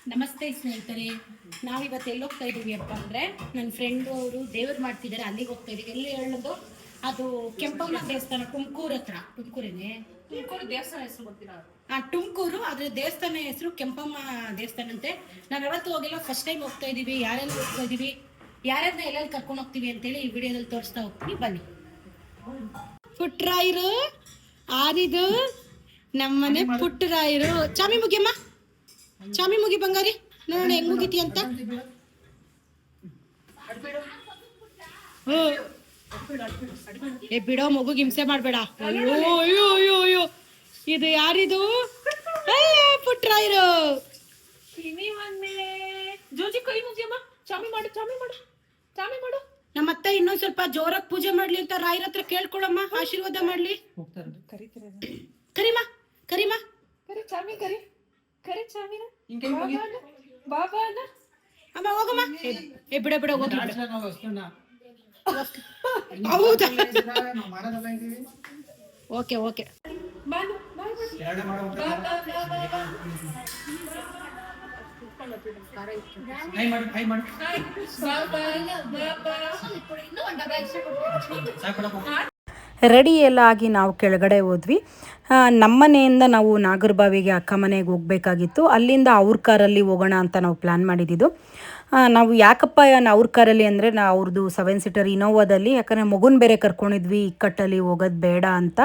ನಮಸ್ತೆ ಸ್ನೇಹಿತರೆ, ನಾವಿವತ್ತು ಎಲ್ಲಿ ಹೋಗ್ತಾ ಇದ್ದೀವಿ ಅಪ್ಪ ಅಂದರೆ ನನ್ನ ಫ್ರೆಂಡು ಅವರು ದೇವ್ರು ಮಾಡ್ತಿದ್ದಾರೆ, ಅಲ್ಲಿಗೆ ಹೋಗ್ತಾ ಇದ್ದೀವಿ. ಎಲ್ಲಿ ಹೇಳೋದು? ಅದು ಕೆಂಪಮ್ಮ ದೇವಸ್ಥಾನ, ತುಮಕೂರು ಹತ್ರ. ತುಮಕೂರೇನೆ, ತುಮಕೂರು ದೇವಸ್ಥಾನ ಹೆಸರು ಗೊತ್ತಿಲ್ಲ. ತುಮಕೂರು, ಅದ್ರ ದೇವಸ್ಥಾನ ಹೆಸರು ಕೆಂಪಮ್ಮ ದೇವಸ್ಥಾನ ಅಂತೆ. ನಾವು ಯಾವತ್ತೂ ಹೋಗಿಲ್ಲ, ಫಸ್ಟ್ ಟೈಮ್ ಹೋಗ್ತಾ ಇದ್ದೀವಿ. ಯಾರೆಲ್ಲ ಹೋಗ್ತಾ ಇದ್ದೀವಿ, ಯಾರ್ಯಾರನ್ನ ಎಲ್ಲೆಲ್ಲಿ ಕರ್ಕೊಂಡು ಹೋಗ್ತೀವಿ ಅಂತೇಳಿ ಈ ವಿಡಿಯೋದಲ್ಲಿ ತೋರಿಸ್ತಾ ಹೋಗ್ತೀವಿ. ಬನ್ನಿ. ಪುಟ್ಟರಾಯರು ಆರಿದು ನಮ್ಮನೆ ಪುಟ್ಟರಾಯರು. ಚಾಮಿ ಮುಗಿಯಮ್ಮ, ಚಾಮಿ ಮುಗಿ ಬಂಗಾರಿ, ನೋಡೋಣ ಹೆಂಗ್ ಮುಗಿತಿ ಅಂತ. ಬಿಡೋ, ಮಗು ಹಿಂಸೆ ಮಾಡ್ಬೇಡ. ಅಯ್ಯೋ ಅಯ್ಯೋ ಅಯ್ಯೋ ಅಯ್ಯೋ, ಇದು ಯಾರಿದು? ಪುಟ್ಟರಾಯರು. ಜೋಜಿ ಕೈ ಮುಗಿಯಮ್ಮ, ಚಾಮಿ ಮಾಡು, ಚಾಮಿ ಮಾಡು, ಚಾಮಿ ಮಾಡು. ನಮ್ಮತ್ತೆ ಇನ್ನೊಂದ್ ಸ್ವಲ್ಪ ಜೋರಾಗಿ ಪೂಜೆ ಮಾಡ್ಲಿ ಅಂತ ರಾಯರ ಹತ್ರ ಕೇಳ್ಕೊಳಮ್ಮ, ಆಶೀರ್ವಾದ ಮಾಡ್ಲಿ. ಕರಿಮಾ ಕರಿಮಾ, ಕರಿ ಚಾಮಿ, ಕರಿ ಕರಿ ಚಾಮಿನ. ಬಾಬಾ ಅಮ್ಮ ಹೋಗಮ್ಮ. ಬಿಡ ಬಿಡ ಹೋಗಿ. ಹೌದಾ? Okay okay. ರೆಡಿ ಎಲ್ಲ ಆಗಿ ನಾವು ಕೆಳಗಡೆ ಹೋದ್ವಿ. ನಮ್ಮನೆಯಿಂದ ನಾವು ನಾಗರಬಾವಿಗೆ ಅಕ್ಕ ಮನೆಗೆ ಹೋಗಬೇಕಾಗಿತ್ತು. ಅಲ್ಲಿಂದ ಅವ್ರ ಕಾರಲ್ಲಿ ಹೋಗೋಣ ಅಂತ ನಾವು ಪ್ಲ್ಯಾನ್ ಮಾಡಿದ್ದು. ನಾವು ಯಾಕಪ್ಪ ಅವ್ರ ಕಾರಲ್ಲಿ ಅಂದರೆ ಅವ್ರದ್ದು 7 ಸೀಟರ್ ಇನೋವಾದಲ್ಲಿ, ಯಾಕಂದರೆ ಮಗುನ ಬೇರೆ ಕರ್ಕೊಂಡಿದ್ವಿ, ಇಕ್ಕಟ್ಟಲ್ಲಿ ಹೋಗೋದು ಬೇಡ ಅಂತ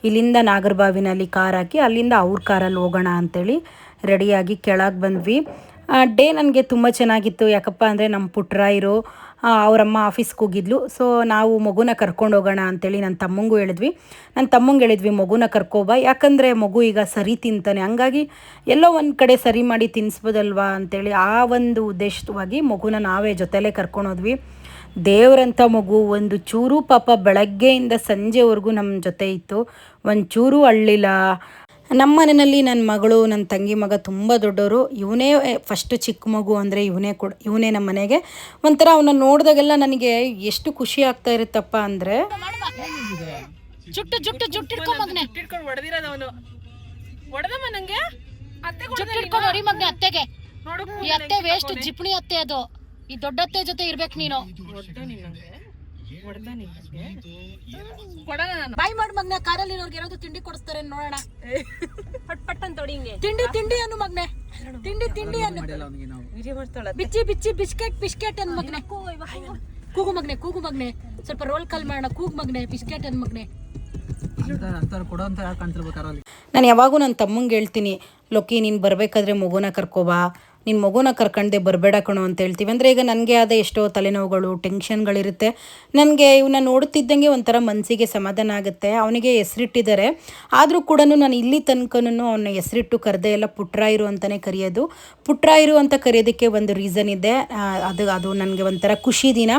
ಇಲ್ಲಿಂದ ನಾಗರಬಾವಿನಲ್ಲಿ ಕಾರ್ ಹಾಕಿ ಅಲ್ಲಿಂದ ಅವ್ರ ಕಾರಲ್ಲಿ ಹೋಗೋಣ ಅಂಥೇಳಿ ರೆಡಿಯಾಗಿ ಕೆಳಗೆ ಬಂದ್ವಿ. ಡೇ ನನಗೆ ತುಂಬ ಚೆನ್ನಾಗಿತ್ತು. ಯಾಕಪ್ಪ ಅಂದರೆ ನಮ್ಮ ಪುಟ್ಟರಾಯರು ಅವರಮ್ಮ ಆಫೀಸ್ಗೆ ಹೋಗಿದ್ಲು. ಸೊ ನಾವು ಮಗುನ ಕರ್ಕೊಂಡು ಹೋಗೋಣ ಅಂಥೇಳಿ ನನ್ನ ತಮ್ಮಂಗೆ ಹೇಳಿದ್ವಿ ಮಗುನ ಕರ್ಕೊಬಾ, ಯಾಕಂದರೆ ಮಗು ಈಗ ಸರಿ ತಿಂತಾನೆ, ಹಂಗಾಗಿ ಎಲ್ಲೋ ಒಂದು ಕಡೆ ಸರಿ ಮಾಡಿ ತಿನ್ನಿಸ್ಬೋದಲ್ವಾ ಅಂಥೇಳಿ ಆ ಒಂದು ಉದ್ದೇಶವಾಗಿ ಮಗುನ ನಾವೇ ಜೊತೆಲೇ ಕರ್ಕೊಂಡೋದ್ವಿ. ದೇವರಂಥ ಮಗು, ಒಂದು ಚೂರು ಪಾಪ ಬೆಳಗ್ಗೆಯಿಂದ ಸಂಜೆವರೆಗೂ ನಮ್ಮ ಜೊತೆ ಇತ್ತು, ಒಂದು ಚೂರು ಅಳ್ಳಿಲ್ಲ. ನಮ್ಮ ಮನೆಯಲ್ಲಿ ನನ್ನ ಮಗಳು, ನನ್ನ ತಂಗಿ ಮಗ ತುಂಬ ದೊಡ್ಡವರು. ಇವನೇ ಫಸ್ಟ್ ಚಿಕ್ಕ ಮಗು ಅಂದರೆ ಇವನೇ ನಮ್ಮ ಮನೆಗೆ. ಒಂಥರ ಅವನ್ನ ನೋಡಿದಾಗೆಲ್ಲ ನನಗೆ ಎಷ್ಟು ಖುಷಿ ಆಗ್ತಾ ಇರುತ್ತಪ್ಪ ಅಂದರೆ. ಅತ್ತೆ ವೇಸ್ಟ್ ಜಿಪ್ಣಿ ಅತ್ತೆ, ಅದು ಈ ದೊಡ್ಡ ಅತ್ತೆ ಜೊತೆ ಇರ್ಬೇಕು ನೀನು. ಬಾಯ್ ಮಾಡ್ ಮಗ್ನೆ, ಕಾರಲ್ಲಿ ಏನಾದ್ರು ತಿಂಡಿ ಕೊಡಿಸ್ತಾರೆ ನೋಡೋಣ. ಪಟ್ ಅಂತ ತೊಡಿ ಹಿಂಗೆ. ತಿಂಡಿ ಅನ್ನು ಮಗ್ನೆ, ತಿಂಡಿ ಅನ್ನು. ಬಿಚ್ಚಿ ಬಿಸ್ಕೆಟ್ ಅನ್ನು ಮಗ್ನೆ. ಕೂಗು ಮಗ್ನೆ, ಸ್ವಲ್ಪ ರೋಲ್ ಕಾಲ್ ಮಾಡೋಣ. ಕೂಗು ಮಗ್ನೆ, ಬಿಸ್ಕೆಟ್ ಅನ್ನು ಮಗ್ನೆ. ನಾನು ಯಾವಾಗೂ ನನ್ನ ತಮ್ಮಂಗೆ ಹೇಳ್ತೀನಿ, ಲೋಕಿ ನೀನು ಬರಬೇಕಾದ್ರೆ ಮಗುನ ಕರ್ಕೋಬಾ, ನಿನ್ನ ಮಗುನ ಕರ್ಕೊಂಡೆ ಬರಬೇಡ ಕಣೋ ಅಂತ ಹೇಳ್ತೀವಿ. ಅಂದರೆ ಈಗ ನನಗೆ ಆದ ಎಷ್ಟೋ ತಲೆನೋವುಗಳು, ಟೆನ್ಷನ್ಗಳಿರುತ್ತೆ. ನನಗೆ ಇವನ್ನ ನೋಡುತ್ತಿದ್ದಂಗೆ ಒಂಥರ ಮನಸ್ಸಿಗೆ ಸಮಾಧಾನ ಆಗುತ್ತೆ. ಅವನಿಗೆ ಹೆಸರಿಟ್ಟಿದ್ದಾರೆ, ಆದರೂ ಕೂಡ ನಾನು ಇಲ್ಲಿ ತನಕನೂ ಅವನ ಹೆಸರಿಟ್ಟು ಕರೆದೇ ಎಲ್ಲ ಪುಟ್ಟರಾಯರು ಅಂತಲೇ ಕರೆಯೋದು. ಪುಟ್ಟರಾಯರು ಅಂತ ಕರೆಯೋದಕ್ಕೆ ಒಂದು ರೀಸನ್ ಇದೆ. ಅದು ನನಗೆ ಒಂಥರ ಖುಷಿ ದಿನ.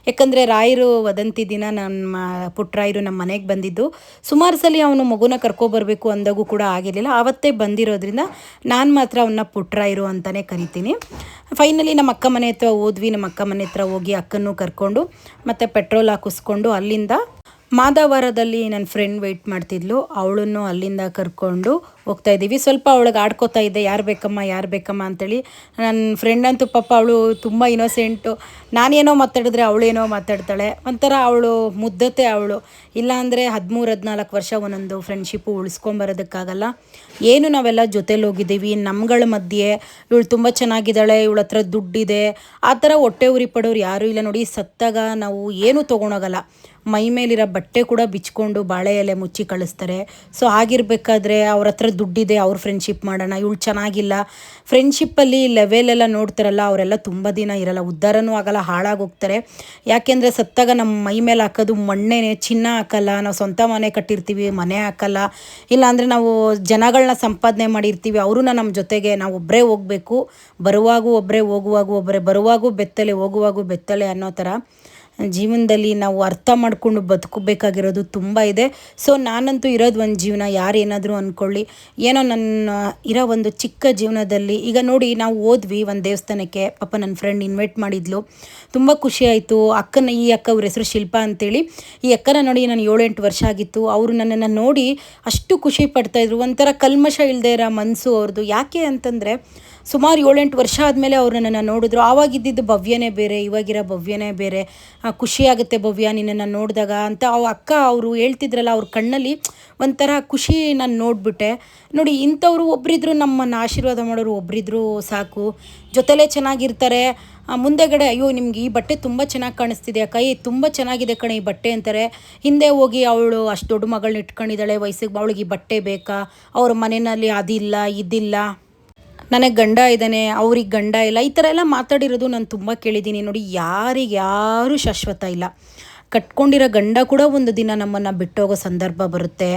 ಯಾಕಂದರೆ ರಾಯರು ವದಂತಿ ದಿನ ನಮ್ಮ ಪುಟ್ಟರಾಯರು ನಮ್ಮ ಮನೆಗೆ ಬಂದಿದ್ದು. ಸುಮಾರು ಸಲ ಅವನು ಮಗುನ ಕರ್ಕೊಬರ್ಬೇಕು ಅಂದಾಗೂ ಕೂಡ ಆಗಿರಲಿಲ್ಲ. ಆವತ್ತೇ ಬಂದಿರೋದ್ರಿಂದ ನಾನು ಮಾತ್ರ ಅವನ್ನ ಪುಟ್ಟರಾಯರು ಅಂತಲೇ ಕರಿತೀನಿ. ಫೈನಲಿ ನಮ್ಮ ಅಕ್ಕ ಮನೆ ಹತ್ರ ಹೋದ್ವಿ. ನಮ್ಮ ಅಕ್ಕ ಮನೆ ಹತ್ರ ಹೋಗಿ ಅಕ್ಕನ್ನು ಕರ್ಕೊಂಡು ಮತ್ತು ಪೆಟ್ರೋಲ್ ಹಾಕಿಸ್ಕೊಂಡು ಅಲ್ಲಿಂದ ಮಾದವಾರದಲ್ಲಿ ನನ್ನ ಫ್ರೆಂಡ್ ವೆಯ್ಟ್ ಮಾಡ್ತಿದ್ಲು, ಅವಳನ್ನು ಅಲ್ಲಿಂದ ಕರ್ಕೊಂಡು ಹೋಗ್ತಾ ಇದ್ದೀವಿ. ಸ್ವಲ್ಪ ಅವಳಿಗೆ ಆಡ್ಕೋತಾ ಇದ್ದೆ, ಯಾರು ಬೇಕಮ್ಮ ಅಂತೇಳಿ. ನನ್ನ ಫ್ರೆಂಡ್ ಅಂತೂ ಪಾಪ ಅವಳು ತುಂಬ ಇನೋಸೆಂಟು. ನಾನೇನೋ ಮಾತಾಡಿದ್ರೆ ಅವಳೇನೋ ಮಾತಾಡ್ತಾಳೆ. ಒಂಥರ ಅವಳು ಮುದ್ದತೆ ಅವಳು. ಇಲ್ಲಾಂದರೆ 13-14 ವರ್ಷ ಒಂದೊಂದು ಫ್ರೆಂಡ್ಶಿಪ್ಪು ಉಳಿಸ್ಕೊಂಬರೋದಕ್ಕಾಗಲ್ಲ. ಏನು ನಾವೆಲ್ಲ ಜೊತೇಲಿ ಹೋಗಿದ್ದೀವಿ, ನಮ್ಗಳ ಮಧ್ಯೆ ಇವಳು ತುಂಬ ಚೆನ್ನಾಗಿದ್ದಾಳೆ, ಇವಳ ಹತ್ರ ದುಡ್ಡಿದೆ, ಆ ಥರ ಹೊಟ್ಟೆ ಉರಿ ಪಡೋರು ಯಾರೂ ಇಲ್ಲ. ನೋಡಿ, ಸತ್ತಾಗ ನಾವು ಏನೂ ತೊಗೊಂಡೋಗಲ್ಲ, ಮೈ ಮೇಲಿರೋ ಬಟ್ಟೆ ಕೂಡ ಬಿಚ್ಕೊಂಡು ಬಾಳೆ ಎಲೆ ಮುಚ್ಚಿ ಕಳಿಸ್ತಾರೆ. ಸೊ ಆಗಿರಬೇಕಾದ್ರೆ ಅವ್ರ ಹತ್ರ ದುಡ್ಡಿದೆ, ಅವ್ರ ಫ್ರೆಂಡ್ಶಿಪ್ ಮಾಡೋಣ, ಇವಳು ಚೆನ್ನಾಗಿಲ್ಲ. ಫ್ರೆಂಡ್ಶಿಪ್ಪಲ್ಲಿ ಲೆವೆಲೆಲ್ಲ ನೋಡ್ತಾರಲ್ಲ, ಅವರೆಲ್ಲ ತುಂಬ ದಿನ ಇರಲ್ಲ, ಉದ್ಧಾರನೂ ಆಗಲ್ಲ, ಹಾಳಾಗೋಗ್ತಾರೆ. ಯಾಕೆಂದರೆ ಸತ್ತಾಗ ನಮ್ಮ ಮೈ ಮೇಲೆ ಹಾಕೋದು ಮಣ್ಣೇನೆ, ಚಿನ್ನ ಹಾಕಲ್ಲ. ನಾವು ಸ್ವಂತ ಮನೆ ಕಟ್ಟಿರ್ತೀವಿ, ಮನೆ ಹಾಕಲ್ಲ. ಇಲ್ಲಾಂದರೆ ನಾವು ಜನಗಳನ್ನ ಸಂಪಾದನೆ ಮಾಡಿರ್ತೀವಿ, ಅವರು ನಮ್ಮ ಜೊತೆಗೆ. ನಾವು ಒಬ್ಬರೇ ಹೋಗಬೇಕು, ಬರುವಾಗೂ ಒಬ್ಬರೇ, ಹೋಗುವಾಗೂ ಒಬ್ಬರೇ, ಬರುವಾಗೂ ಬೆತ್ತಲೆ, ಹೋಗುವಾಗೂ ಬೆತ್ತಲೆ ಅನ್ನೋ ಥರ ಜೀವನದಲ್ಲಿ ನಾವು ಅರ್ಥ ಮಾಡಿಕೊಂಡು ಬದುಕಬೇಕಾಗಿರೋದು ತುಂಬ ಇದೆ. ಸೊ ನಾನಂತೂ ಇರೋದು ಒಂದು ಜೀವನ, ಯಾರೇನಾದರೂ ಅಂದ್ಕೊಳ್ಳಿ, ಏನೋ ನನ್ನ ಇರೋ ಒಂದು ಚಿಕ್ಕ ಜೀವನದಲ್ಲಿ. ಈಗ ನೋಡಿ, ನಾವು ಹೋದ್ವಿ ಒಂದು ದೇವಸ್ಥಾನಕ್ಕೆ, ಪಾಪ ನನ್ನ ಫ್ರೆಂಡ್ ಇನ್ವೈಟ್ ಮಾಡಿದ್ಲು, ತುಂಬ ಖುಷಿಯಾಯಿತು. ಈ ಅಕ್ಕ ಅವ್ರ ಹೆಸರು ಶಿಲ್ಪಾ ಅಂತೇಳಿ. ಈ ಅಕ್ಕನ ನೋಡಿ ನಾನು 7-8 ವರ್ಷ ಆಗಿತ್ತು. ಅವರು ನನ್ನನ್ನು ನೋಡಿ ಅಷ್ಟು ಖುಷಿ ಪಡ್ತಾಯಿದ್ರು. ಒಂಥರ ಕಲ್ಮಶ ಇಲ್ಲದೆ ಇರೋ ಮನಸ್ಸು ಅವ್ರದ್ದು. ಯಾಕೆ ಅಂತಂದರೆ ಸುಮಾರು 7-8 ವರ್ಷ ಆದಮೇಲೆ ಅವ್ರು ನನ್ನನ್ನು ನೋಡಿದ್ರು. ಆವಾಗಿದ್ದಿದ್ದು ಭವ್ಯನೇ ಬೇರೆ, ಇವಾಗಿರೋ ಭವ್ಯನೇ ಬೇರೆ. ಖುಷಿಯಾಗುತ್ತೆ ಭವ್ಯ ನಿನ್ನನ್ನು ನೋಡಿದಾಗ ಅಂತ ಅಕ್ಕ ಅವರು ಹೇಳ್ತಿದ್ರಲ್ಲ, ಅವ್ರ ಕಣ್ಣಲ್ಲಿ ಒಂಥರ ಖುಷಿ ನಾನು ನೋಡಿಬಿಟ್ಟೆ. ನೋಡಿ, ಇಂಥವ್ರು ಒಬ್ಬರಿದ್ರು ನಮ್ಮನ್ನು ಆಶೀರ್ವಾದ ಮಾಡೋರು ಒಬ್ಬರಿದ್ರು ಸಾಕು. ಜೊತೆಲೇ ಚೆನ್ನಾಗಿರ್ತಾರೆ. ಮುಂದೆಗಡೆ ಅಯ್ಯೋ ನಿಮ್ಗೆ ಈ ಬಟ್ಟೆ ತುಂಬ ಚೆನ್ನಾಗಿ ಕಾಣಿಸ್ತಿದೆ ಅಕ್ಕ, ತುಂಬ ಚೆನ್ನಾಗಿದೆ ಕಣೆ ಈ ಬಟ್ಟೆ ಅಂತಾರೆ. ಹಿಂದೆ ಹೋಗಿ ಅವಳು ಅಷ್ಟು ದೊಡ್ಡ ಮಗಳನ್ನ ಇಟ್ಕೊಂಡಿದ್ದಾಳೆ ವಯಸ್ಸಿಗೆ, ಅವಳಿಗೆ ಈ ಬಟ್ಟೆ ಬೇಕಾ, ಅವ್ರ ಮನೆಯಲ್ಲಿ ಅದಿಲ್ಲ ಇದಿಲ್ಲ, ನನಗೆ ಗಂಡ ಇದ್ದಾನೆ ಅವ್ರಿಗೆ ಗಂಡ ಇಲ್ಲ, ಈ ಥರ ಎಲ್ಲ ಮಾತಾಡಿರೋದು ನಾನು ತುಂಬ ಕೇಳಿದ್ದೀನಿ. ನೋಡಿ, ಯಾರು ಶಾಶ್ವತ ಇಲ್ಲ. ಕಟ್ಕೊಂಡಿರೋ ಗಂಡ ಕೂಡ ಒಂದು ದಿನ ನಮ್ಮನ್ನು ಬಿಟ್ಟೋಗೋ ಸಂದರ್ಭ ಬರುತ್ತೆ.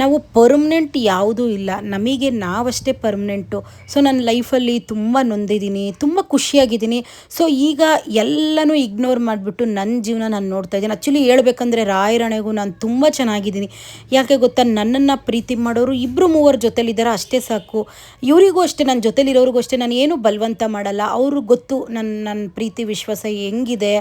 ನಾವು ಪರ್ಮನೆಂಟ್ ಯಾವುದೂ ಇಲ್ಲ, ನಮಗೆ ನಾವಷ್ಟೇ ಪರ್ಮನೆಂಟು. ಸೊ ನನ್ನ ಲೈಫಲ್ಲಿ ತುಂಬ ನೊಂದಿದ್ದೀನಿ, ತುಂಬ ಖುಷಿಯಾಗಿದ್ದೀನಿ. ಸೊ ಈಗ ಎಲ್ಲನೂ ಇಗ್ನೋರ್ ಮಾಡಿಬಿಟ್ಟು ನನ್ನ ಜೀವನ ನಾನು ನೋಡ್ತಾ ಇದ್ದೀನಿ. ಆ್ಯಕ್ಚುಲಿ ಹೇಳ್ಬೇಕಂದ್ರೆ ರಾಯರಣೆಗೂ ನಾನು ತುಂಬ ಚೆನ್ನಾಗಿದ್ದೀನಿ. ಯಾಕೆ ಗೊತ್ತಾ, ನನ್ನನ್ನು ಪ್ರೀತಿ ಮಾಡೋರು 2-3 ಜೊತೆಲಿದ್ದಾರೆ, ಅಷ್ಟೇ ಸಾಕು. ಇವರಿಗೂ ಅಷ್ಟೇ, ನನ್ನ ಜೊತೆಲಿರೋರಿಗೂ ಅಷ್ಟೇ, ನಾನು ಏನೂ ಬಲವಂತ ಮಾಡಲ್ಲ. ಅವ್ರಿಗೆ ಗೊತ್ತು ನನ್ನ ಪ್ರೀತಿ ವಿಶ್ವಾಸ ಹೆಂಗಿದೆ.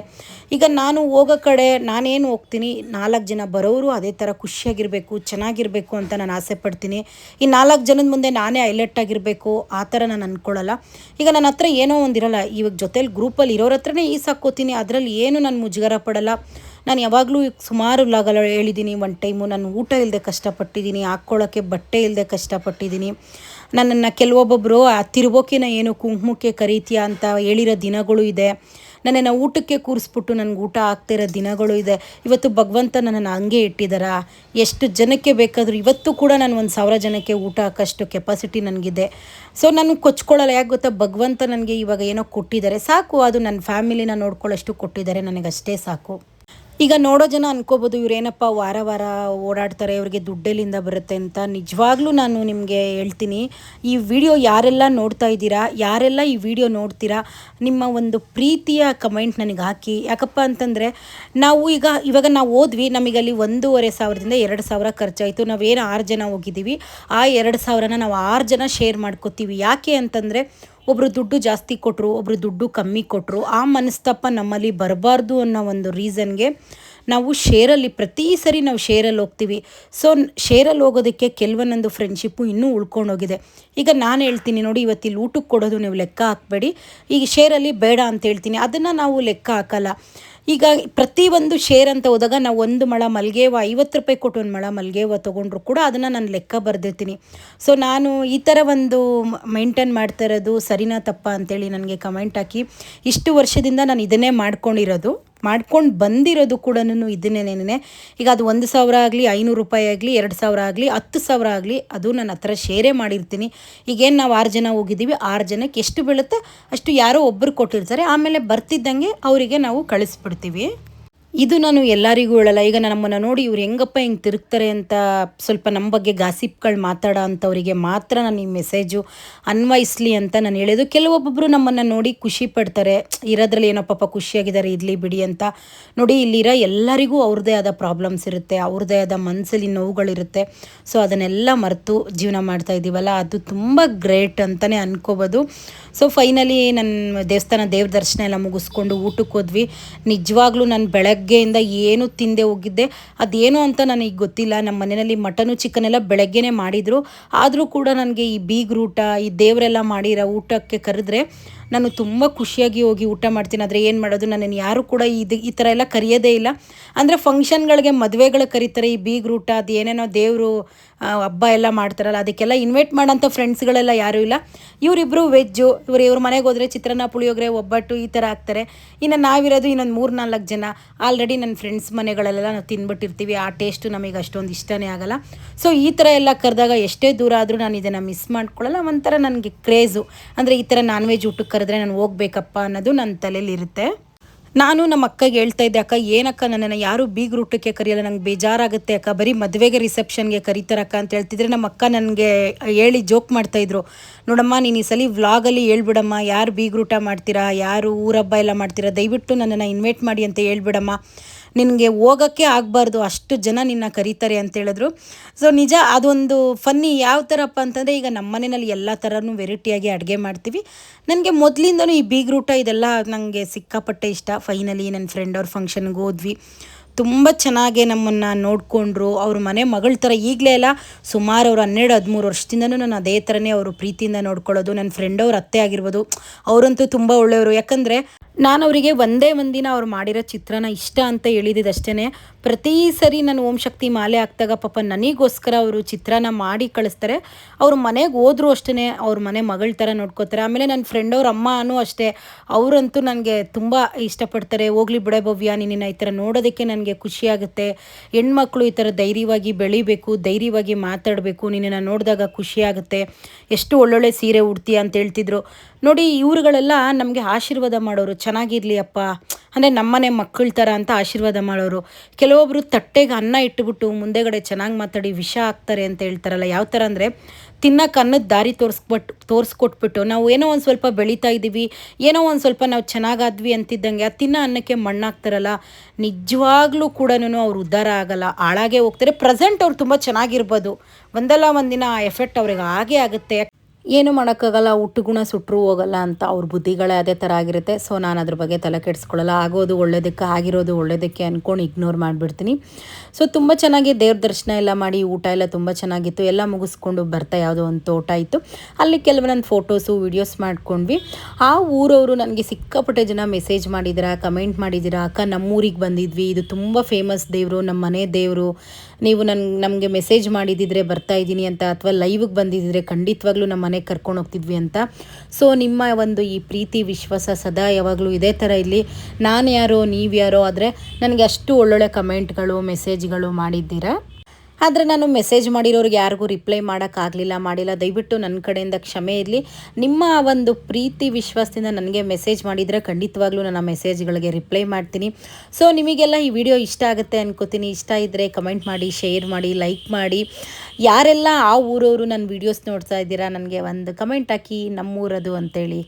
ಈಗ ನಾನು ಹೋಗೋ ಕಡೆ ನಾನೇನು ಹೋಗ್ತೀನಿ, 4 ಜನ ಬರೋರು ಅದೇ ಥರ ಖುಷಿಯಾಗಿರಬೇಕು, ಚೆನ್ನಾಗಿರಬೇಕು ಅಂತ ನಾನು ಆಸೆ ಪಡ್ತೀನಿ. ಈ 4 ಜನದ ಮುಂದೆ ನಾನೇ ಹೈಲೈಟ್ ಆಗಿರಬೇಕು ಆ ಥರ ನಾನು ಅಂದ್ಕೊಳ್ಳಲ್ಲ. ಈಗ ನನ್ನ ಹತ್ರ ಏನೋ ಒಂದಿರಲ್ಲ, ಇವಾಗ ಜೊತೇಲಿ ಗ್ರೂಪಲ್ಲಿ ಇರೋರ ಹತ್ರನೇ ಈ ಸಾಕೋತೀನಿ, ಅದರಲ್ಲಿ ಏನು ನಾನು ಮುಜುಗರ ಪಡಲ್ಲ. ನಾನು ಯಾವಾಗಲೂ ಸುಮಾರು ವ್ಲಾಗಲ್ಲಿ ಹೇಳಿದ್ದೀನಿ, ಒಂದು ಟೈಮು ನಾನು ಊಟ ಇಲ್ಲದೆ ಕಷ್ಟಪಟ್ಟಿದ್ದೀನಿ, ಹಾಕ್ಕೊಳ್ಳೋಕ್ಕೆ ಬಟ್ಟೆ ಇಲ್ಲದೆ ಕಷ್ಟಪಟ್ಟಿದ್ದೀನಿ. ನನ್ನನ್ನು ಕೆಲವೊಬ್ಬೊಬ್ಬರು ತಿರುಬೋಕಿನ ಏನು ಕುಂಕುಮಕ್ಕೆ ಕರೀತೀಯಾ ಅಂತ ಹೇಳಿರೋ ದಿನಗಳು ಇದೆ. ನನ್ನನ್ನು ಊಟಕ್ಕೆ ಕೂರಿಸ್ಬಿಟ್ಟು ನನಗೆ ಊಟ ಆಗ್ತಿರೋ ದಿನಗಳು ಇದೆ. ಇವತ್ತು ಭಗವಂತ ನನ್ನನ್ನು ಹಂಗೆ ಇಟ್ಟಿದ್ದಾರ. ಎಷ್ಟು ಜನಕ್ಕೆ ಬೇಕಾದರೂ ಇವತ್ತು ಕೂಡ ನಾನು 1,000 ಜನಕ್ಕೆ ಊಟ ಹಾಕೋಷ್ಟು ಕೆಪಾಸಿಟಿ ನನಗಿದೆ. ಸೊ ನಾನು ಕೊಚ್ಕೊಳ್ಳಲ್ಲ. ಯಾಕೆ ಗೊತ್ತಾ, ಭಗವಂತ ನನಗೆ ಇವಾಗ ಏನೋ ಕೊಟ್ಟಿದ್ದಾರೆ ಸಾಕು, ಅದು ನನ್ನ ಫ್ಯಾಮಿಲಿನ ನೋಡ್ಕೊಳ್ಳೋಷ್ಟು ಕೊಟ್ಟಿದ್ದಾರೆ, ನನಗಷ್ಟೇ ಸಾಕು. ಈಗ ನೋಡೋ ಜನ ಅನ್ಕೋಬೋದು, ಇವರೇನಪ್ಪ ವಾರ ಓಡಾಡ್ತಾರೆ, ಇವ್ರಿಗೆ ದುಡ್ಡೆಲ್ಲಿಂದ ಬರುತ್ತೆ ಅಂತ. ನಿಜವಾಗ್ಲೂ ನಾನು ನಿಮಗೆ ಹೇಳ್ತೀನಿ, ಈ ವಿಡಿಯೋ ಯಾರೆಲ್ಲ ನೋಡ್ತಾ ಇದ್ದೀರಾ, ಯಾರೆಲ್ಲ ಈ ವಿಡಿಯೋ ನೋಡ್ತೀರಾ, ನಿಮ್ಮ ಒಂದು ಪ್ರೀತಿಯ ಕಮೆಂಟ್ ನನಗೆ ಹಾಕಿ. ಯಾಕಪ್ಪ ಅಂತಂದರೆ ನಾವು ಇವಾಗ ನಾವು ಹೋದ್ವಿ, ನಮಗಲ್ಲಿ 1,500ದಿಂದ 2,000 ಖರ್ಚಾಯಿತು. ನಾವೇನು 6 ಜನ ಹೋಗಿದ್ದೀವಿ, ಆ 2,000ನ ನಾವು 6 ಜನ ಶೇರ್ ಮಾಡ್ಕೋತೀವಿ. ಯಾಕೆ ಅಂತಂದರೆ ಒಬ್ಬರು ದುಡ್ಡು ಜಾಸ್ತಿ ಕೊಟ್ಟರು, ಒಬ್ಬರು ದುಡ್ಡು ಕಮ್ಮಿ ಕೊಟ್ಟರು, ಆ ಮನಸ್ತಾಪ ನಮ್ಮಲ್ಲಿ ಬರಬಾರ್ದು ಅನ್ನೋ ಒಂದು ರೀಸನ್ಗೆ ನಾವು ಶೇರಲ್ಲಿ ಪ್ರತಿ ಸರಿ ನಾವು ಶೇರಲ್ಲಿ ಹೋಗ್ತೀವಿ. ಸೊ ಶೇರಲ್ಲಿ ಹೋಗೋದಕ್ಕೆ ಕೆಲವೊಂದೊಂದು ಫ್ರೆಂಡ್ಶಿಪ್ಪು ಇನ್ನೂ ಉಳ್ಕೊಂಡೋಗಿದೆ. ಈಗ ನಾನು ಹೇಳ್ತೀನಿ ನೋಡಿ, ಇವತ್ತಿಲ್ಲಿ ಊಟಕ್ಕೆ ಕೊಡೋದು ನೀವು ಲೆಕ್ಕ ಹಾಕಬೇಡಿ, ಈಗ ಶೇರಲ್ಲಿ ಬೇಡ ಅಂತ ಹೇಳ್ತೀನಿ, ಅದನ್ನು ನಾವು ಲೆಕ್ಕ ಹಾಕಲ್ಲ. ಈಗ ಪ್ರತಿಯೊಂದು ಶೇರ್ ಅಂತ ಹೋದಾಗ ನಾವು 1 ಮೊಳ ಮಲ್ಲಿಗೆ ಹೂವು 50 ರೂಪಾಯಿ ಕೊಟ್ಟು 1 ಮೊಳ ಮಲ್ಲಿಗೆ ಹೂವು ತೊಗೊಂಡ್ರು ಕೂಡ ಅದನ್ನು ನಾನು ಲೆಕ್ಕ ಬರೆದಿರ್ತೀನಿ. ಸೊ ನಾನು ಈ ಥರ ಒಂದು ಮೇಂಟೈನ್ ಮಾಡ್ತಾ ಇರೋದು ಸರಿನಾ ತಪ್ಪ ಅಂತೇಳಿ ನನಗೆ ಕಮೆಂಟ್ ಹಾಕಿ. ಇಷ್ಟು ವರ್ಷದಿಂದ ನಾನು ಇದನ್ನೇ ಮಾಡ್ಕೊಂಡು ಬಂದಿರೋದು ಕೂಡ ಇದನ್ನೇನೆ. ಈಗ ಅದು 1,000 ಆಗಲಿ, 500 ರೂಪಾಯಿ ಆಗಲಿ, 2,000 ಆಗಲಿ, 10,000 ಆಗಲಿ, ಅದು ನನ್ನ ಹತ್ರ ಶೇರೇ ಮಾಡಿರ್ತೀನಿ. ಈಗೇನು ನಾವು 6 ಜನ ಹೋಗಿದ್ದೀವಿ, 6 ಜನಕ್ಕೆ ಎಷ್ಟು ಬೀಳುತ್ತೆ ಅಷ್ಟು ಯಾರೋ ಒಬ್ಬರು ಕೊಟ್ಟಿರ್ತಾರೆ, ಆಮೇಲೆ ಬರ್ತಿದ್ದಂಗೆ ಅವರಿಗೆ ನಾವು ಕಳಿಸ್ಬಿಡ್ತೀವಿ. ಇದು ನಾನು ಎಲ್ಲರಿಗೂ ಹೇಳಲ್ಲ. ಈಗ ನಮ್ಮನ್ನು ನೋಡಿ ಇವ್ರು ಹೆಂಗಪ್ಪ ಹಿಂಗೆ ತಿರುಗ್ತಾರೆ ಅಂತ ಸ್ವಲ್ಪ ನಮ್ಮ ಬಗ್ಗೆ ಗಾಸಿಪ್ಗಳು ಮಾತಾಡೋ ಅಂಥವರಿಗೆ ಮಾತ್ರ ನಾನು ಈ ಮೆಸೇಜು ಅನ್ವಯಿಸ್ಲಿ ಅಂತ ನಾನು ಹೇಳೋದು. ಕೆಲವೊಬ್ಬೊಬ್ಬರು ನಮ್ಮನ್ನು ನೋಡಿ ಖುಷಿ ಪಡ್ತಾರೆ, ಇರೋದ್ರಲ್ಲಿ ಏನೋ ಪಾಪ ಖುಷಿಯಾಗಿದ್ದಾರೆ ಇರಲಿ ಬಿಡಿ ಅಂತ. ನೋಡಿ, ಇಲ್ಲಿರೋ ಎಲ್ಲರಿಗೂ ಅವ್ರದ್ದೇ ಆದ ಪ್ರಾಬ್ಲಮ್ಸ್ ಇರುತ್ತೆ, ಅವ್ರದ್ದೇ ಆದ ಮನಸ್ಸಲ್ಲಿ ನೋವುಗಳಿರುತ್ತೆ. ಸೊ ಅದನ್ನೆಲ್ಲ ಮರೆತು ಜೀವನ ಮಾಡ್ತಾ ಇದ್ದೀವಲ್ಲ, ಅದು ತುಂಬ ಗ್ರೇಟ್ ಅಂತಲೇ ಅನ್ಕೋಬೋದು. ಸೊ ಫೈನಲಿ ನನ್ನ ದೇವ್ರ ದರ್ಶನ ಎಲ್ಲ ಮುಗಿಸ್ಕೊಂಡು ಊಟಕ್ಕೆ ಹೋದ್ವಿ. ನಿಜವಾಗ್ಲೂ ನಾನು ಬೆಳಗ್ಗೆಯಿಂದ ಏನು ತಿಂದೆ ಹೋಗಿದ್ದೆ, ಅದೇನು ಅಂತ ನನಗೆ ಗೊತ್ತಿಲ್ಲ. ನಮ್ಮ ಮನೆಯಲ್ಲಿ ಮಟನು ಚಿಕನ್ ಎಲ್ಲ ಬೆಳಗ್ಗೆನೇ ಮಾಡಿದರು. ಆದರೂ ಕೂಡ ನನಗೆ ಈ ಬೀಗ್ರೂಟ, ಈ ದೇವರೆಲ್ಲ ಮಾಡಿರೋ ಊಟಕ್ಕೆ ಕರೆದ್ರೆ ನಾನು ತುಂಬ ಖುಷಿಯಾಗಿ ಹೋಗಿ ಊಟ ಮಾಡ್ತೀನಿ. ಆದರೆ ಏನು ಮಾಡೋದು, ನನ್ನನ್ನು ಯಾರು ಕೂಡ ಈ ಥರ ಎಲ್ಲ ಕರೆಯೋದೇ ಇಲ್ಲ. ಅಂದರೆ ಫಂಕ್ಷನ್ಗಳಿಗೆ, ಮದುವೆಗಳಿಗೆ ಕರೀತಾರೆ, ಈ ಬೀಗ್ರೂಟ ಅದು ಏನೇನೋ ದೇವರು ಹಬ್ಬ ಎಲ್ಲ ಮಾಡ್ತಾರಲ್ಲ, ಅದಕ್ಕೆಲ್ಲ ಇನ್ವೈಟ್ ಮಾಡೋಂಥ ಫ್ರೆಂಡ್ಸ್ಗಳೆಲ್ಲ ಯಾರೂ ಇಲ್ಲ. ಇವರಿಬ್ಬರು ವೆಜ್ಜು, ಇವ್ರ ಮನೆಗೆ ಹೋದರೆ ಚಿತ್ರಾನ್ನ, ಪುಳಿಯೋಗರೆ, ಒಬ್ಬಟ್ಟು ಈ ಥರ ಹಾಕ್ತಾರೆ. ಇನ್ನು ನಾವಿರೋದು ಇನ್ನೊಂದು 3-4 ಜನ. ಆಲ್ರೆಡಿ ನನ್ನ ಫ್ರೆಂಡ್ಸ್ ಮನೆಗಳೆಲ್ಲ ನಾವು ತಿಂದ್ಬಿಟ್ಟಿರ್ತೀವಿ, ಆ ಟೇಸ್ಟು ನಮಗೆ ಅಷ್ಟೊಂದು ಇಷ್ಟನೇ ಆಗಲ್ಲ. ಸೊ ಈ ಥರ ಎಲ್ಲ ಕರೆದಾಗ ಎಷ್ಟೇ ದೂರ ಆದರೂ ನಾನು ಇದನ್ನು ಮಿಸ್ ಮಾಡ್ಕೊಳ್ಳಲ್ಲ. ಒಂಥರ ನನಗೆ ಕ್ರೇಜು, ಅಂದರೆ ಈ ಥರ ನಾನ್ ವೆಜ್ ಊಟಕ್ಕೆ ಕರೆದ್ರೆ ನಾನು ಹೋಗ್ಬೇಕಪ್ಪ ಅನ್ನೋದು ನನ್ನ ತಲೆಯಲ್ಲಿರುತ್ತೆ. ನಾನು ನಮ್ಮ ಅಕ್ಕಗೆ ಹೇಳ್ತಾ ಇದ್ದೆ, ಅಕ್ಕ ಏನಕ್ಕ ನನ್ನನ್ನು ಯಾರು ಬೀಗ್ರೂಟಕ್ಕೆ ಕರೆಯಲ್ಲ, ನಂಗೆ ಬೇಜಾರಾಗುತ್ತೆ ಅಕ್ಕ, ಬರೀ ಮದುವೆಗೆ ರಿಸೆಪ್ಷನ್ಗೆ ಕರೀತಾರಕ್ಕ ಅಂತ ಹೇಳ್ತಿದ್ರೆ ನಮ್ಮ ಅಕ್ಕ ನನಗೆ ಹೇಳಿ ಜೋಕ್ ಮಾಡ್ತಾಯಿದ್ರು. ನೋಡಮ್ಮ, ನೀನು ಈ ಸಲ ವ್ಲಾಗಲ್ಲಿ ಹೇಳ್ಬಿಡಮ್ಮ, ಯಾರು ಬೀಗ್ರೂಟ ಮಾಡ್ತೀರಾ, ಯಾರು ಊರಬ್ಬ ಎಲ್ಲ ಮಾಡ್ತೀರಾ, ದಯವಿಟ್ಟು ನನ್ನನ್ನು ಇನ್ವೈಟ್ ಮಾಡಿ ಅಂತ ಹೇಳ್ಬಿಡಮ್ಮ, ನಿನಗೆ ಹೋಗೋಕ್ಕೆ ಆಗಬಾರ್ದು, ಅಷ್ಟು ಜನ ನಿನ್ನ ಕರೀತಾರೆ ಅಂತ ಹೇಳಿದ್ರು. ಸೊ ನಿಜ, ಅದೊಂದು ಫನ್ನಿ. ಯಾವ ಥರಪ್ಪ ಅಂತಂದರೆ, ಈಗ ನಮ್ಮ ಮನೆಯಲ್ಲಿ ಎಲ್ಲ ಥರನೂ ವೆರೈಟಿಯಾಗಿ ಅಡುಗೆ ಮಾಡ್ತೀವಿ. ನನಗೆ ಮೊದಲಿಂದನೂ ಈ ಬೀಗ್ರೂಟ ಇದೆಲ್ಲ ನನಗೆ ಸಿಕ್ಕಾಪಟ್ಟೆ ಇಷ್ಟ. ಫೈನಲಿ ನನ್ನ ಫ್ರೆಂಡ್ ಅವ್ರ ಫಂಕ್ಷನ್ಗೆ ಹೋದ್ವಿ, ತುಂಬ ಚೆನ್ನಾಗಿ ನಮ್ಮನ್ನು ನೋಡಿಕೊಂಡ್ರು. ಅವ್ರ ಮನೆ ಮಗಳ ಥರ ಈಗಲೇ ಎಲ್ಲ ಸುಮಾರು ಅವರು 12-13 ವರ್ಷದಿಂದನೂ ನಾನು ಅದೇ ಥರನೇ ಅವರು ಪ್ರೀತಿಯಿಂದ ನೋಡ್ಕೊಳ್ಳೋದು. ನನ್ನ ಫ್ರೆಂಡ್ ಅವ್ರ ಅತ್ತೆ ಆಗಿರ್ಬೋದು, ಅವರಂತೂ ತುಂಬ ಒಳ್ಳೆಯವರು. ಯಾಕಂದರೆ ನಾನು ಅವರಿಗೆ ಒಂದೇ ಒಂದಿನ ಅವ್ರು ಮಾಡಿರೋ ಚಿತ್ರನ ಇಷ್ಟ ಅಂತ ಹೇಳಿದ್ದಷ್ಟೇ. ಪ್ರತಿ ಸರಿ ನಾನು ಓಂ ಶಕ್ತಿ ಮಾಲೆ ಹಾಕ್ದಾಗ ಪಾಪ ನನಗೋಸ್ಕರ ಅವರು ಚಿತ್ರಾನ್ನ ಮಾಡಿ ಕಳಿಸ್ತಾರೆ. ಅವ್ರ ಮನೆಗೆ ಹೋದ್ರು ಅಷ್ಟೇ ಅವ್ರ ಮನೆ ಮಗಳ ಥರ ನೋಡ್ಕೋತಾರೆ. ಆಮೇಲೆ ನನ್ನ ಫ್ರೆಂಡ್ ಅವ್ರ ಅಮ್ಮನೂ ಅಷ್ಟೇ, ಅವರಂತೂ ನನಗೆ ತುಂಬ ಇಷ್ಟಪಡ್ತಾರೆ. ಹೋಗ್ಲಿ ಬಿಡೆ ಭವ್ಯ, ನಿನ್ನ ಈ ಥರ ನೋಡೋದಕ್ಕೆ ನನಗೆ ಖುಷಿಯಾಗುತ್ತೆ. ಹೆಣ್ಮಕ್ಳು ಈ ಥರ ಧೈರ್ಯವಾಗಿ ಬೆಳಿಬೇಕು, ಧೈರ್ಯವಾಗಿ ಮಾತಾಡಬೇಕು, ನಿನ್ನನ್ನು ನೋಡಿದಾಗ ಖುಷಿಯಾಗುತ್ತೆ, ಎಷ್ಟು ಒಳ್ಳೊಳ್ಳೆ ಸೀರೆ ಉಡ್ತೀಯ ಅಂತ ಹೇಳ್ತಿದ್ರು. ನೋಡಿ, ಇವ್ರುಗಳೆಲ್ಲ ನಮಗೆ ಆಶೀರ್ವಾದ ಮಾಡೋರು, ಚೆನ್ನಾಗಿರಲಿ ಅಪ್ಪ, ಅಂದರೆ ನಮ್ಮನೆ ಮಕ್ಕಳ ಥರ ಅಂತ ಆಶೀರ್ವಾದ ಮಾಡೋರು. ಕೆಲವೊಬ್ಬರು ತಟ್ಟೆಗೆ ಅನ್ನ ಇಟ್ಟುಬಿಟ್ಟು ಮುಂದೆಗಡೆ ಚೆನ್ನಾಗಿ ಮಾತಾಡಿ ವಿಷ ಹಾಕ್ತಾರೆ ಅಂತ ಹೇಳ್ತಾರಲ್ಲ, ಯಾವ ಥರ ಅಂದರೆ ತಿನ್ನೋಕೆ ಅನ್ನದ ದಾರಿ ತೋರಿಸ್ಕೊಟ್ಬಿಟ್ಟು ನಾವು ಏನೋ ಒಂದು ಸ್ವಲ್ಪ ಬೆಳೀತಾ ಇದ್ದೀವಿ, ಏನೋ ಒಂದು ಸ್ವಲ್ಪ ನಾವು ಚೆನ್ನಾಗಾದ್ವಿ ಅಂತಿದ್ದಂಗೆ ಆ ತಿನ್ನೋ ಅನ್ನಕ್ಕೆ ಮಣ್ಣಾಕ್ತಾರಲ್ಲ, ನಿಜವಾಗ್ಲೂ ಕೂಡ ಅವ್ರು ಉದ್ಧಾರ ಆಗಲ್ಲ, ಹಾಳಾಗೇ ಹೋಗ್ತಾರೆ. ಪ್ರೆಸೆಂಟ್ ಅವ್ರು ತುಂಬ ಚೆನ್ನಾಗಿರ್ಬೋದು, ಒಂದಲ್ಲ ಒಂದಿನ ಆ ಎಫೆಕ್ಟ್ ಅವ್ರಿಗೆ ಆಗೇ ಆಗುತ್ತೆ. ಏನು ಮಾಡೋಕ್ಕಾಗಲ್ಲ, ಹುಟ್ಟುಗುಣ ಸುಟ್ಟರು ಹೋಗಲ್ಲ ಅಂತ ಅವ್ರ ಬುದ್ಧಿಗಳೇ ಅದೇ ಥರ ಆಗಿರುತ್ತೆ. ಸೊ ನಾನು ಅದ್ರ ಬಗ್ಗೆ ತಲೆ ಕೆಡಿಸ್ಕೊಳ್ಳಲ್ಲ. ಆಗೋದು ಒಳ್ಳೇದಕ್ಕೆ, ಆಗಿರೋದು ಒಳ್ಳೇದಕ್ಕೆ ಅಂದ್ಕೊಂಡು ಇಗ್ನೋರ್ ಮಾಡಿಬಿಡ್ತೀನಿ. ಸೊ ತುಂಬ ಚೆನ್ನಾಗಿ ದೇವ್ರ ದರ್ಶನ ಎಲ್ಲ ಮಾಡಿ, ಊಟ ಎಲ್ಲ ತುಂಬ ಚೆನ್ನಾಗಿತ್ತು. ಎಲ್ಲ ಮುಗಿಸ್ಕೊಂಡು ಬರ್ತಾ ಯಾವುದೋ ಒಂದು ತೋಟ ಇತ್ತು, ಅಲ್ಲಿ ಕೆಲವೊಂದು ಫೋಟೋಸು ವೀಡಿಯೋಸ್ ಮಾಡ್ಕೊಂಡ್ವಿ. ಆ ಊರವರು ನನಗೆ ಸಿಕ್ಕಾಪಟ್ಟೆ ಜನ ಮೆಸೇಜ್ ಮಾಡಿದ್ದೀರಾ, ಕಮೆಂಟ್ ಮಾಡಿದ್ದೀರಾ, ಅಕ್ಕ ನಮ್ಮೂರಿಗೆ ಬಂದಿದ್ವಿ, ಇದು ತುಂಬ ಫೇಮಸ್ ದೇವರು, ನಮ್ಮ ಮನೆ ದೇವರು, ನೀವು ನಮಗೆ ಮೆಸೇಜ್ ಮಾಡಿದ್ದಿದ್ರೆ ಬರ್ತಾ ಇದ್ದೀನಿ ಅಂತ, ಅಥವಾ ಲೈವ್ಗೆ ಬಂದಿದ್ದರೆ ಖಂಡಿತವಾಗ್ಲೂ ನಮ್ಮ ಮನೆಗೆ ಕರ್ಕೊಂಡು ಹೋಗ್ತಿದ್ವಿ ಅಂತ. ಸೊ ನಿಮ್ಮ ಒಂದು ಈ ಪ್ರೀತಿ ವಿಶ್ವಾಸ ಸದಾ ಯಾವಾಗಲೂ ಇದೇ ಥರ ಇಲ್ಲಿ. ನಾನು ಯಾರೋ ನೀವು ಯಾರೋ, ಆದರೆ ನನಗೆ ಅಷ್ಟು ಒಳ್ಳೊಳ್ಳೆ ಕಮೆಂಟ್ಗಳು ಮೆಸೇಜ್ಗಳು ಮಾಡಿದ್ದೀರಾ. ಆದರೆ ನಾನು ಮೆಸೇಜ್ ಮಾಡಿರೋರಿಗೆ ಯಾರಿಗೂ ರಿಪ್ಲೈ ಮಾಡಿಲ್ಲ. ದಯವಿಟ್ಟು ನನ್ನ ಕಡೆಯಿಂದ ಕ್ಷಮೆ ಇರಲಿ. ನಿಮ್ಮ ಒಂದು ಪ್ರೀತಿ ವಿಶ್ವಾಸದಿಂದ ನನಗೆ ಮೆಸೇಜ್ ಮಾಡಿದರೆ ಖಂಡಿತವಾಗ್ಲೂ ನನ್ನ ಮೆಸೇಜ್ಗಳಿಗೆ ರಿಪ್ಲೈ ಮಾಡ್ತೀನಿ. ಸೊ ನಿಮಗೆಲ್ಲ ಈ ವಿಡಿಯೋ ಇಷ್ಟ ಆಗುತ್ತೆ ಅನ್ಕೋತೀನಿ. ಇಷ್ಟ ಇದ್ದರೆ ಕಮೆಂಟ್ ಮಾಡಿ, ಶೇರ್ ಮಾಡಿ, ಲೈಕ್ ಮಾಡಿ. ಯಾರೆಲ್ಲ ಆ ಊರವರು ನನ್ನ ವೀಡಿಯೋಸ್ ನೋಡ್ತಾ ಇದ್ದೀರಾ, ನನಗೆ ಒಂದು ಕಮೆಂಟ್ ಹಾಕಿ ನಮ್ಮೂರದು ಅಂತೇಳಿ.